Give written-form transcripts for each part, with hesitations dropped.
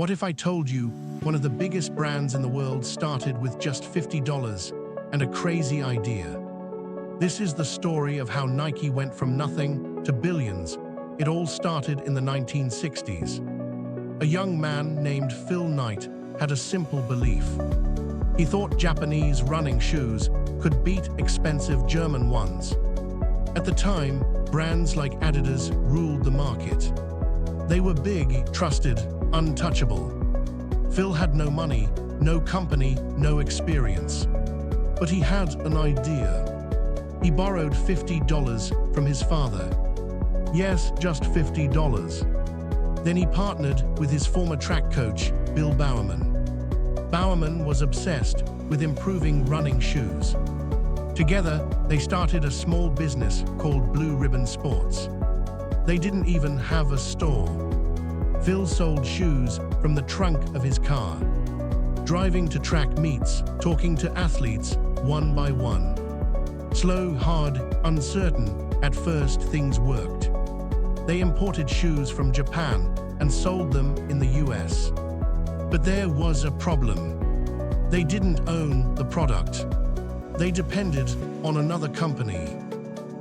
What if I told you one of the biggest brands in the world started with just $50 and a crazy idea? This is the story of how Nike went from nothing to billions. It all started in the 1960s. A young man named Phil Knight had a simple belief. He thought Japanese running shoes could beat expensive German ones. At the time, brands like Adidas ruled the market. They were big, trusted, untouchable. Phil had no money, no company, no experience. But he had an idea. He borrowed $50 from his father. Yes, just $50. Then he partnered with his former track coach, Bill Bowerman. Bowerman was obsessed with improving running shoes. Together, they started a small business called Blue Ribbon Sports. They didn't even have a store. Phil sold shoes from the trunk of his car, driving to track meets, talking to athletes one by one. Slow, hard, uncertain, at first things worked. They imported shoes from Japan and sold them in the US. But there was a problem. They didn't own the product. They depended on another company.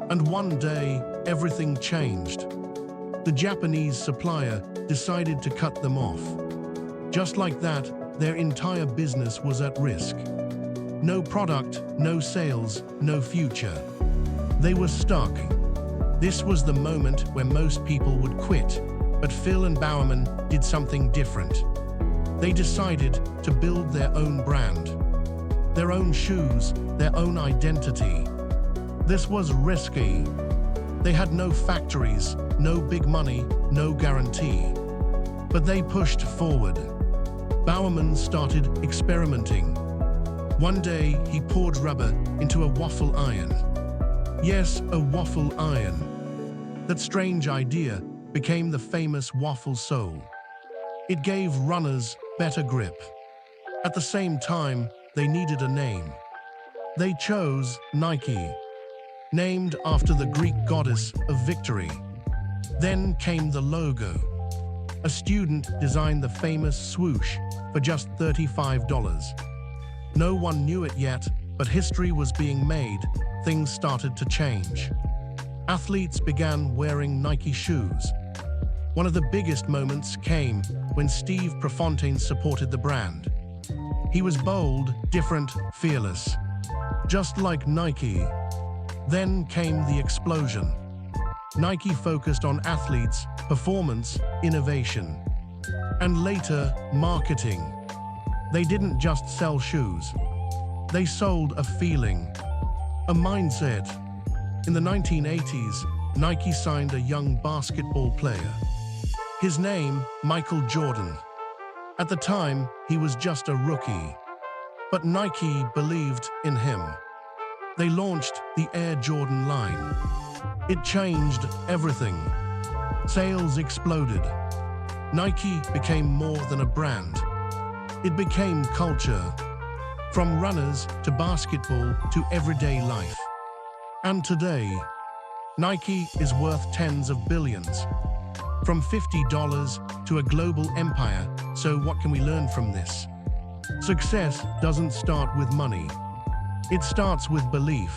And one day, everything changed. The Japanese supplier decided to cut them off. Just like that, their entire business was at risk. No product, no sales, no future. They were stuck. This was the moment where most people would quit, but Phil and Bowerman did something different. They decided to build their own brand, their own shoes, their own identity. This was risky. They had no factories, no big money, no guarantee. But they pushed forward. Bowerman started experimenting. One day, he poured rubber into a waffle iron. Yes, a waffle iron. That strange idea became the famous waffle sole. It gave runners better grip. At the same time, they needed a name. They chose Nike, named after the Greek goddess of victory. Then came the logo. A student designed the famous swoosh for just $35. No one knew it yet, but history was being made. Things started to change. Athletes began wearing Nike shoes. One of the biggest moments came when Steve Prefontaine supported the brand. He was bold, different, fearless, just like Nike. Then came the explosion. Nike focused on athletes, performance, innovation, and later, marketing. They didn't just sell shoes. They sold a feeling, a mindset. In the 1980s, Nike signed a young basketball player. His name, Michael Jordan. At the time, he was just a rookie. But Nike believed in him. They launched the Air Jordan line. It changed everything. Sales exploded. Nike became more than a brand. It became culture. From runners to basketball to everyday life. And today, Nike is worth tens of billions. From $50 to a global empire. So what can we learn from this? Success doesn't start with money. It starts with belief.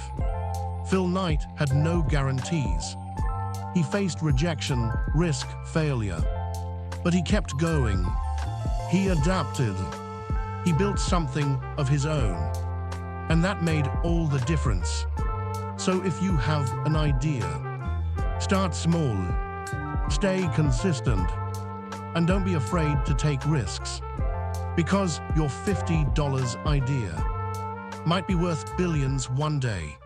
Phil Knight had no guarantees. He faced rejection, risk, failure. But he kept going. He adapted. He built something of his own. And that made all the difference. So if you have an idea, start small. Stay consistent. And don't be afraid to take risks. Because your $50 idea might be worth billions one day.